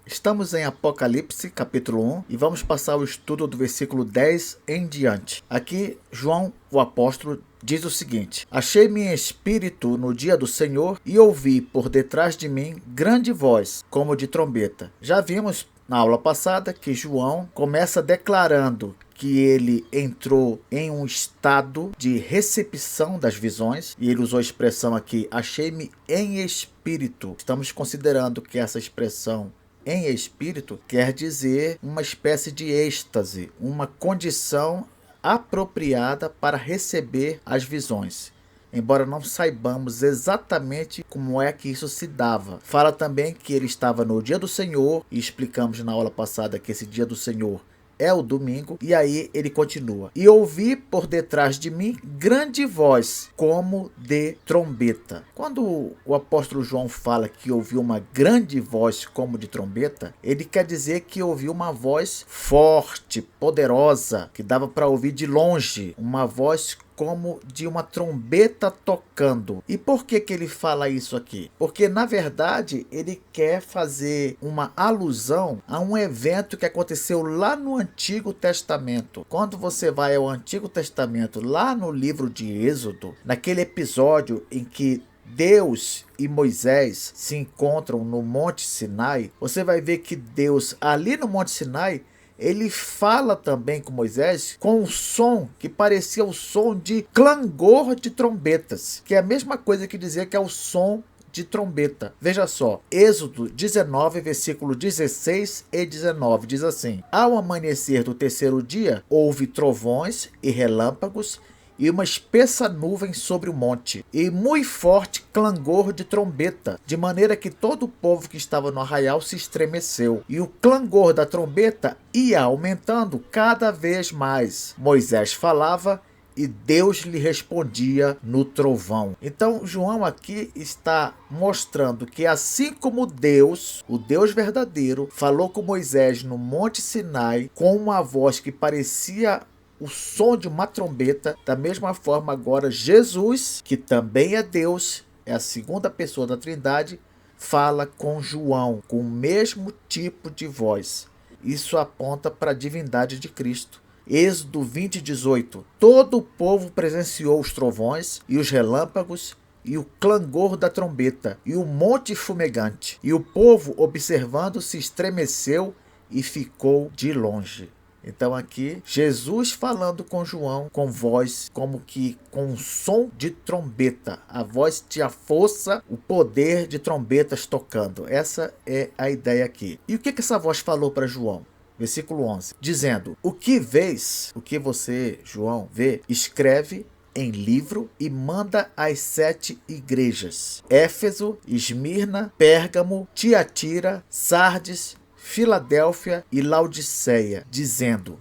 Estamos em Apocalipse, capítulo 1, e vamos passar o estudo do versículo 10 em diante. Aqui, João, o apóstolo, diz o seguinte: Achei-me em espírito no dia do Senhor e ouvi por detrás de mim grande voz, como de trombeta. Já vimos na aula passada que João começa declarando que ele entrou em um estado de recepção das visões, e ele usou a expressão aqui, achei-me em espírito. Estamos considerando que essa expressão em espírito quer dizer uma espécie de êxtase, uma condição apropriada para receber as visões, embora não saibamos exatamente como é que isso se dava. Fala também que ele estava no dia do Senhor, e explicamos na aula passada que esse dia do Senhor é o domingo, e aí ele continua: e ouvi por detrás de mim grande voz, como de trombeta. Quando o apóstolo João fala que ouviu uma grande voz como de trombeta, ele quer dizer que ouviu uma voz forte, poderosa, que dava para ouvir de longe, uma voz como de uma trombeta tocando. E por que ele fala isso aqui? Porque, na verdade, ele quer fazer uma alusão a um evento que aconteceu lá no Antigo Testamento. Quando você vai ao Antigo Testamento, lá no livro de Êxodo, naquele episódio em que Deus e Moisés se encontram no Monte Sinai, você vai ver que Deus, ali no Monte Sinai, ele fala também com Moisés com um som que parecia o som de clangor de trombetas, que é a mesma coisa que dizer que é o som de trombeta. Veja só, Êxodo 19, versículo 16 e 19, diz assim: Ao amanhecer do terceiro dia, houve trovões e relâmpagos, e uma espessa nuvem sobre o monte, e muito forte clangor de trombeta, de maneira que todo o povo que estava no arraial se estremeceu. E o clangor da trombeta ia aumentando cada vez mais. Moisés falava e Deus lhe respondia no trovão. Então, João aqui está mostrando que assim como Deus, o Deus verdadeiro, falou com Moisés no Monte Sinai com uma voz que parecia o som de uma trombeta, da mesma forma agora Jesus, que também é Deus, é a segunda pessoa da Trindade, fala com João com o mesmo tipo de voz. Isso aponta para a divindade de Cristo. Êxodo 20, 18. Todo o povo presenciou os trovões e os relâmpagos e o clangor da trombeta e o monte fumegante. E o povo, observando, se estremeceu e ficou de longe. Então aqui, Jesus falando com João com voz como que com um som de trombeta. A voz tinha força, o poder de trombetas tocando. Essa é a ideia aqui. E o que essa voz falou para João? Versículo 11, dizendo: O que vês, o que você, João, vê, escreve em livro e manda às 7 igrejas: Éfeso, Esmirna, Pérgamo, Tiatira, Sardes, Filadélfia e Laodiceia, dizendo...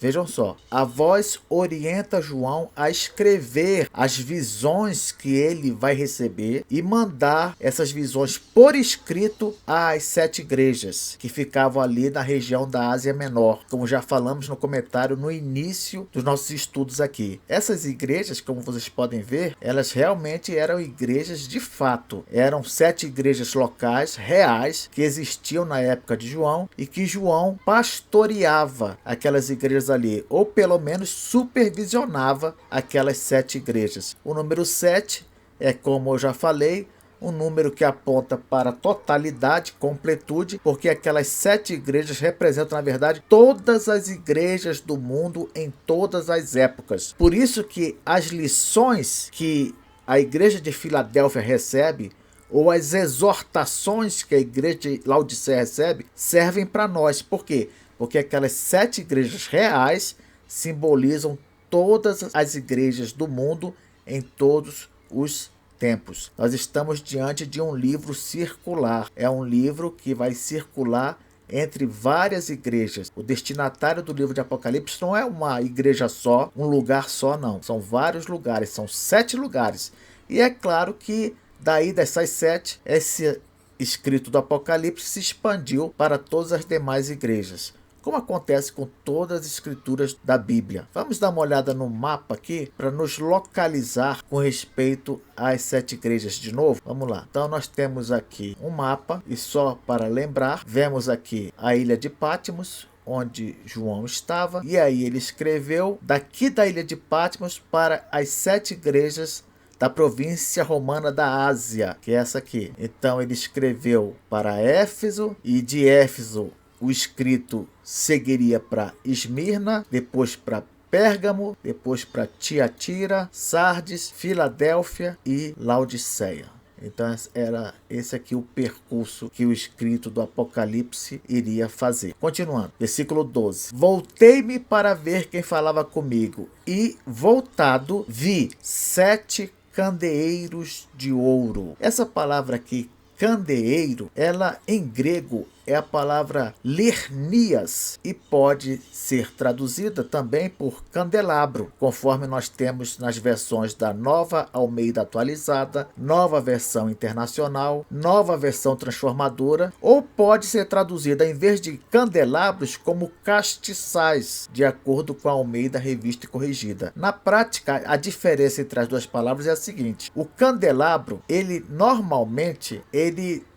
Vejam só, a voz orienta João a escrever as visões que ele vai receber e mandar essas visões por escrito às 7 igrejas que ficavam ali na região da Ásia Menor, como já falamos no comentário no início dos nossos estudos aqui. Essas igrejas, como vocês podem ver, elas realmente eram igrejas de fato. Eram 7 igrejas locais, reais, que existiam na época de João e que João pastoreava aquelas igrejas ali, ou pelo menos supervisionava aquelas 7 igrejas. O número 7 é, como eu já falei, um número que aponta para totalidade, completude, porque aquelas 7 igrejas representam, na verdade, todas as igrejas do mundo em todas as épocas. Por isso que as lições que a igreja de Filadélfia recebe, ou as exortações que a igreja de Laodiceia recebe, servem para nós. Por quê? Porque aquelas 7 igrejas reais simbolizam todas as igrejas do mundo em todos os tempos. Nós estamos diante de um livro circular. É um livro que vai circular entre várias igrejas. O destinatário do livro de Apocalipse não é uma igreja só, um lugar só, não. São vários lugares, são 7 lugares. E é claro que daí dessas 7, esse escrito do Apocalipse se expandiu para todas as demais igrejas. como acontece com todas as escrituras da Bíblia. Vamos dar uma olhada no mapa aqui para nos localizar com respeito às 7 igrejas de novo. Vamos lá. Então nós temos aqui um mapa e só para lembrar, vemos aqui a ilha de Patmos, onde João estava, e aí ele escreveu daqui da ilha de Patmos para as 7 igrejas da província romana da Ásia, que é essa aqui. Então ele escreveu para Éfeso, e de Éfeso o escrito seguiria para Esmirna, depois para Pérgamo, depois para Tiatira, Sardes, Filadélfia e Laodiceia. Então era esse aqui o percurso que o escrito do Apocalipse iria fazer. Continuando, versículo 12. Voltei-me para ver quem falava comigo, e voltado vi 7 candeeiros de ouro. Essa palavra aqui, candeeiro, ela em grego é a palavra lernias e pode ser traduzida também por candelabro, conforme nós temos nas versões da Nova Almeida Atualizada, Nova Versão Internacional, Nova Versão Transformadora, ou pode ser traduzida em vez de candelabros como castiçais, de acordo com a Almeida Revista e Corrigida. Na prática, a diferença entre as duas palavras é a seguinte: o candelabro, ele normalmente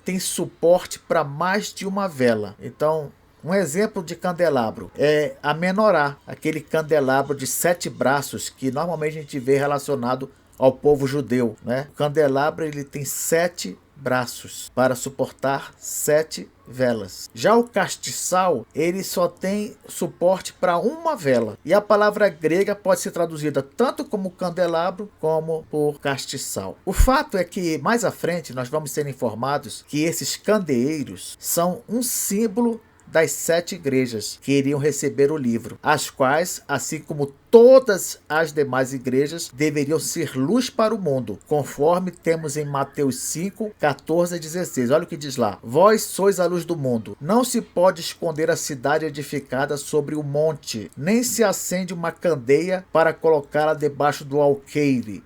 tem suporte para mais de uma vela. Então, um exemplo de candelabro é a menorá, aquele candelabro de 7 braços que normalmente a gente vê relacionado ao povo judeu, né? O candelabro ele tem 7 braços para suportar 7 velas. Já o castiçal, ele só tem suporte para uma vela. E a palavra grega pode ser traduzida tanto como candelabro como por castiçal. O fato é que mais à frente nós vamos ser informados que esses candeeiros são um símbolo das 7 igrejas que iriam receber o livro, as quais, assim como todas as demais igrejas, deveriam ser luz para o mundo, conforme temos em Mateus 5, 14 a 16. Olha o que diz lá: vós sois a luz do mundo. Não se pode esconder a cidade edificada sobre o monte, nem se acende uma candeia para colocá-la debaixo do alqueire,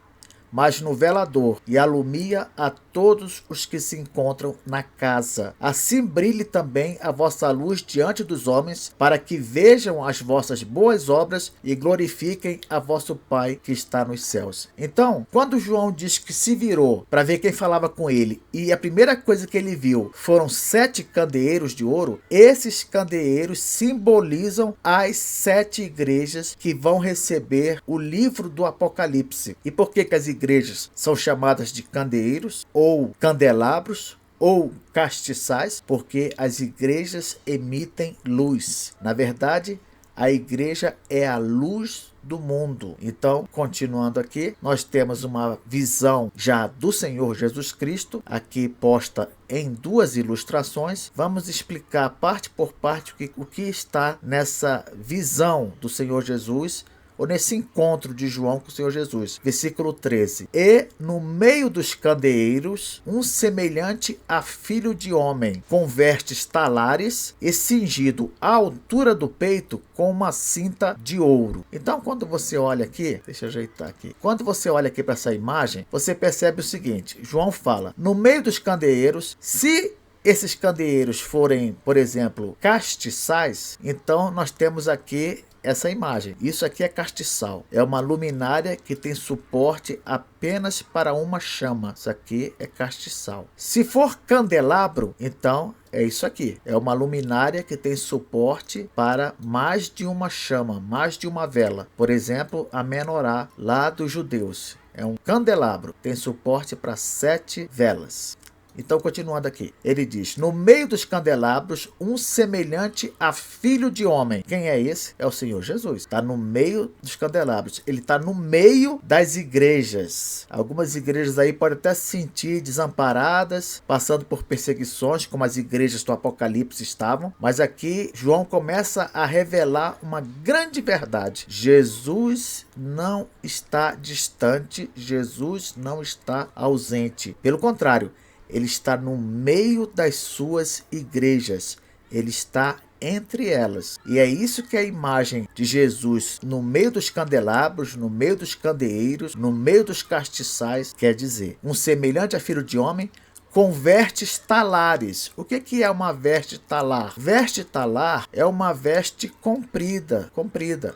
mas no velador, e alumia a todos os que se encontram na casa. Assim brilhe também a vossa luz diante dos homens, para que vejam as vossas boas obras e glorifiquem a vosso Pai que está nos céus. Então, quando João diz que se virou para ver quem falava com ele, e a primeira coisa que ele viu foram 7 candeeiros de ouro, esses candeeiros simbolizam as 7 igrejas que vão receber o livro do Apocalipse. E por que as igrejas são chamadas de candeeiros, ou candelabros, ou castiçais? Porque as igrejas emitem luz. Na verdade, a igreja é a luz do mundo. Então, continuando aqui, nós temos uma visão já do Senhor Jesus Cristo, aqui posta em 2 ilustrações. Vamos explicar parte por parte o que está nessa visão do Senhor Jesus, ou nesse encontro de João com o Senhor Jesus. Versículo 13. E no meio dos candeeiros, um semelhante a filho de homem, com vestes talares e cingido à altura do peito com uma cinta de ouro. Então, quando você olha aqui, deixa eu ajeitar aqui. Quando você olha aqui para essa imagem, você percebe o seguinte: João fala, no meio dos candeeiros, se esses candeeiros forem, por exemplo, castiçais, então nós temos aqui essa imagem. Isso aqui é castiçal. É uma luminária que tem suporte apenas para uma chama. Isso aqui é castiçal. Se for candelabro, então é isso aqui. É uma luminária que tem suporte para mais de uma chama, mais de uma vela. Por exemplo, a menorá lá dos judeus. É um candelabro. Tem suporte para 7 velas. Então, continuando aqui, ele diz: no meio dos candelabros, um semelhante a filho de homem. Quem é esse? É o Senhor Jesus. Está no meio dos candelabros. Ele está no meio das igrejas. Algumas igrejas aí podem até se sentir desamparadas, passando por perseguições, como as igrejas do Apocalipse estavam. Mas aqui, João começa a revelar uma grande verdade. Jesus não está distante. Jesus não está ausente. Pelo contrário, ele está no meio das suas igrejas. Ele está entre elas. E é isso que a imagem de Jesus no meio dos candelabros, no meio dos candeeiros, no meio dos castiçais quer dizer. Um semelhante a filho de homem, com vestes talares. O que é uma veste talar? Veste talar é uma veste comprida.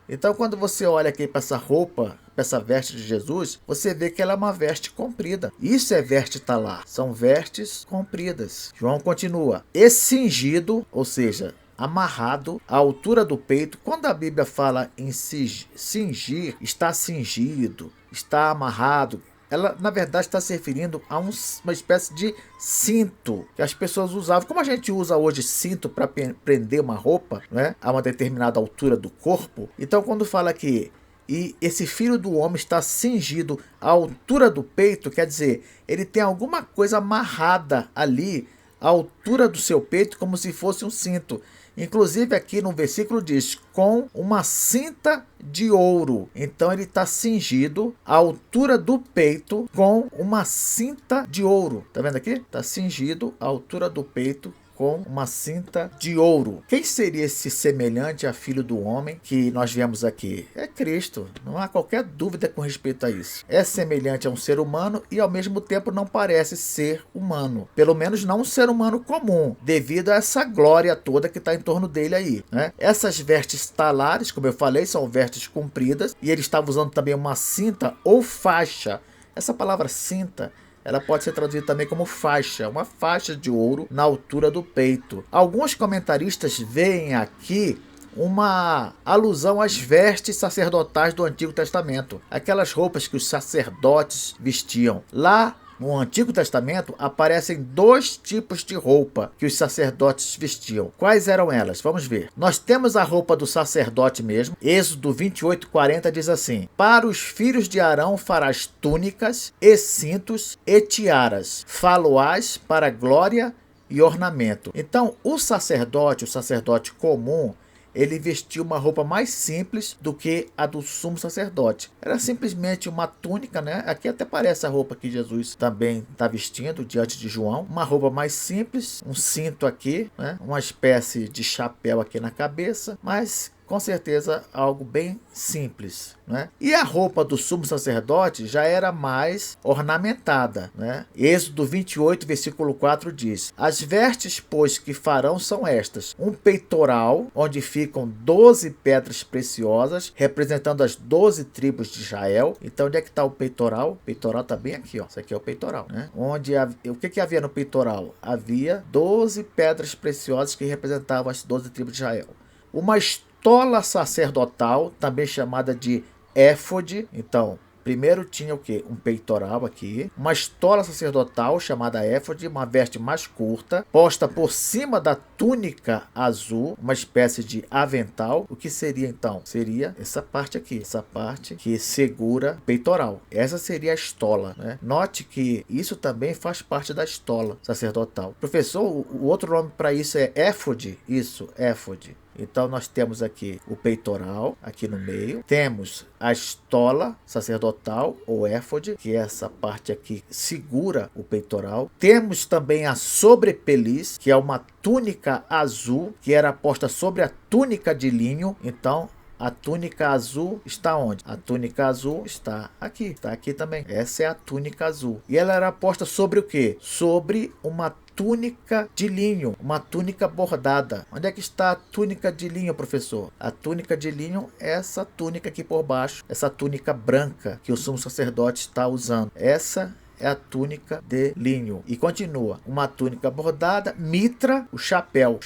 Então, quando você olha aqui para essa roupa, para essa veste de Jesus, você vê que ela é uma veste comprida. Isso é veste talar. São vestes compridas. João continua. E cingido, ou seja, amarrado à altura do peito. Quando a Bíblia fala em cingir, está cingido, está amarrado. Ela, na verdade, está se referindo a uma espécie de cinto que as pessoas usavam. Como a gente usa hoje cinto para prender uma roupa, né, a uma determinada altura do corpo. Então, quando fala que e esse filho do homem está cingido à altura do peito, quer dizer, ele tem alguma coisa amarrada ali à altura do seu peito, como se fosse um cinto. Inclusive aqui no versículo diz, com uma cinta de ouro. Então ele está cingido à altura do peito com uma cinta de ouro. Tá vendo aqui? Está cingido à altura do peito com uma cinta de ouro. Quem seria esse semelhante a filho do homem que nós vemos aqui? É Cristo. Não há qualquer dúvida com respeito a isso. É semelhante a um ser humano e ao mesmo tempo não parece ser humano. Pelo menos não um ser humano comum, devido a essa glória toda que está em torno dele aí, né? Essas vestes talares, como eu falei, são vestes compridas e ele estava usando também uma cinta ou faixa. Essa palavra cinta, ela pode ser traduzida também como faixa, uma faixa de ouro na altura do peito. Alguns comentaristas veem aqui uma alusão às vestes sacerdotais do Antigo Testamento, aquelas roupas que os sacerdotes vestiam. Lá no Antigo Testamento aparecem dois tipos de roupa que os sacerdotes vestiam. Quais eram elas? Vamos ver. Nós temos a roupa do sacerdote mesmo. Êxodo 28:40 diz assim: para os filhos de Arão farás túnicas e cintos e tiaras, faloás para glória e ornamento. Então, o sacerdote comum, ele vestia uma roupa mais simples do que a do sumo sacerdote. Era simplesmente uma túnica, né? Aqui até parece a roupa que Jesus também está vestindo diante de João. Uma roupa mais simples, um cinto aqui, né? Uma espécie de chapéu aqui na cabeça, mas com certeza algo bem simples, né? E a roupa do sumo sacerdote já era mais ornamentada, né? Êxodo 28, versículo 4 diz: as vestes, pois, que farão são estas: um peitoral, onde ficam 12 pedras preciosas, representando as 12 tribos de Israel. Então, onde é que está o peitoral? O peitoral está bem aqui, ó. Isso aqui é o peitoral, né? O que havia no peitoral? Havia 12 pedras preciosas que representavam as 12 tribos de Israel. Uma estola sacerdotal, também chamada de éfode. Então, primeiro tinha o que? Um peitoral aqui, uma estola sacerdotal chamada éfode, uma veste mais curta, posta por cima da túnica azul, uma espécie de avental. O que seria então? Seria essa parte aqui, essa parte que segura o peitoral. Essa seria a estola, né? Note que isso também faz parte da estola sacerdotal. Professor, o outro nome para isso é éfode? Isso, éfode. Então nós temos aqui o peitoral, aqui no meio. Temos a estola sacerdotal, ou éfode, que é essa parte aqui que segura o peitoral. Temos também a sobrepeliz, que é uma túnica azul, que era posta sobre a túnica de linho. Então, a túnica azul está onde? A túnica azul está aqui também. Essa é a túnica azul. E ela era posta sobre o quê? Sobre uma túnica de linho, uma túnica bordada. Onde é que está a túnica de linho, professor? A túnica de linho é essa túnica aqui por baixo, essa túnica branca que o sumo sacerdote está usando. Essa é a túnica de linho. E continua, uma túnica bordada, mitra, o chapéu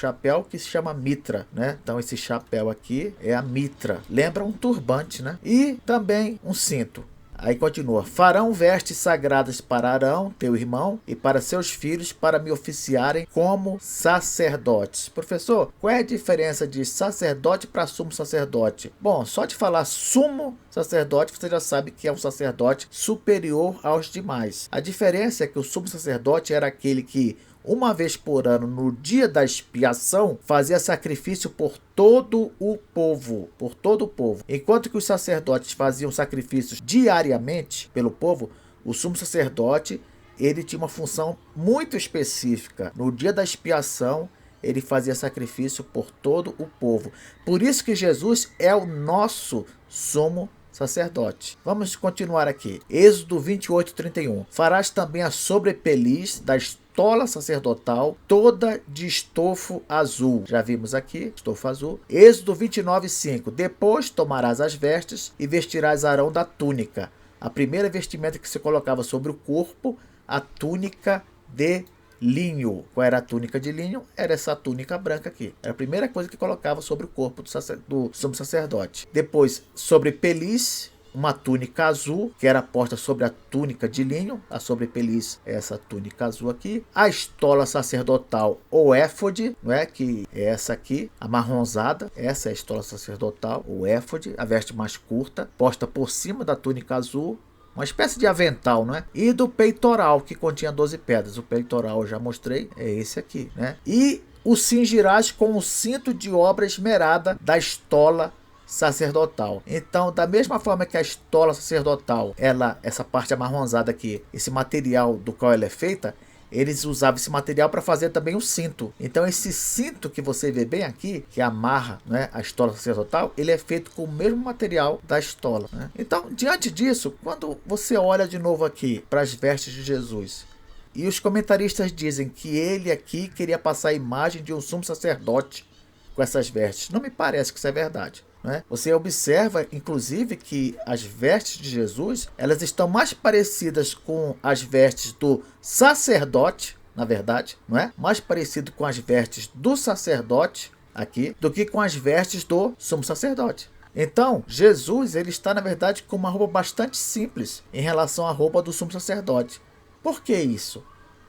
que se chama mitra, né? Então esse chapéu aqui é a mitra. Lembra um turbante, né? E também um cinto. Aí continua: farão vestes sagradas para Arão, teu irmão, e para seus filhos, para me oficiarem como sacerdotes. Professor, qual é a diferença de sacerdote para sumo sacerdote? Bom, só de falar sumo sacerdote, você já sabe que é um sacerdote superior aos demais. A diferença é que o sumo sacerdote era aquele que, uma vez por ano, no dia da expiação, fazia sacrifício por todo o povo, Enquanto que os sacerdotes faziam sacrifícios diariamente pelo povo, o sumo sacerdote, ele tinha uma função muito específica. No dia da expiação, ele fazia sacrifício por todo o povo. Por isso que Jesus é o nosso sumo sacerdote. Vamos continuar aqui. Êxodo 28:31. Farás também a sobrepeliz das estola sacerdotal, toda de estofo azul. Já vimos aqui, estofo azul. Êxodo 29:5. Depois tomarás as vestes e vestirás Arão da túnica. A primeira vestimenta que se colocava sobre o corpo, a túnica de linho. Qual era a túnica de linho? Era essa túnica branca aqui. Era a primeira coisa que colocava sobre o corpo do sumo sacerdote. Depois, sobre peliz, uma túnica azul, que era posta sobre a túnica de linho. A sobrepeliz é essa túnica azul aqui. A estola sacerdotal, ou éfode, não é? Que é essa aqui, amarronzada. Essa é a estola sacerdotal, ou éfode, a veste mais curta, posta por cima da túnica azul. Uma espécie de avental, não é? E do peitoral, que continha 12 pedras. O peitoral eu já mostrei, é esse aqui, né? E o cingirás com o cinto de obra esmerada da estola sacerdotal. Então, da mesma forma que a estola sacerdotal, essa parte amarronzada aqui, esse material do qual ela é feita, eles usavam esse material para fazer também o cinto. Então esse cinto que você vê bem aqui, que amarra, né, a estola sacerdotal, ele é feito com o mesmo material da estola, né? Então, diante disso, quando você olha de novo aqui para as vestes de Jesus, e os comentaristas dizem que ele aqui queria passar a imagem de um sumo sacerdote com essas vestes, não me parece que isso é verdade. Você observa, inclusive, que as vestes de Jesus, elas estão mais parecidas com as vestes do sacerdote, na verdade, não é? Mais parecido com as vestes do sacerdote aqui, do que com as vestes do sumo sacerdote. Então, Jesus, ele está, na verdade, com uma roupa bastante simples em relação à roupa do sumo sacerdote. Por que isso?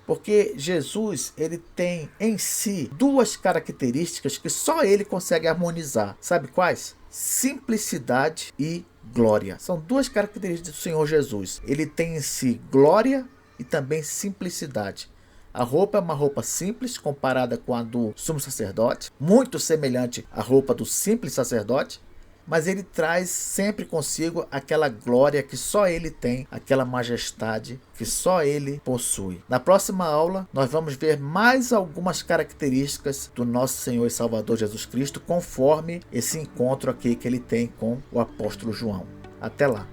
Porque Jesus, ele tem em si duas características que só ele consegue harmonizar. Sabe quais? Simplicidade e glória. São duas características do Senhor Jesus. Ele tem em si glória e também simplicidade. A roupa é uma roupa simples comparada com a do sumo sacerdote, muito semelhante à roupa do simples sacerdote, mas ele traz sempre consigo aquela glória que só ele tem, aquela majestade que só ele possui. Na próxima aula, nós vamos ver mais algumas características do nosso Senhor e Salvador Jesus Cristo, conforme esse encontro aqui que ele tem com o apóstolo João. Até lá!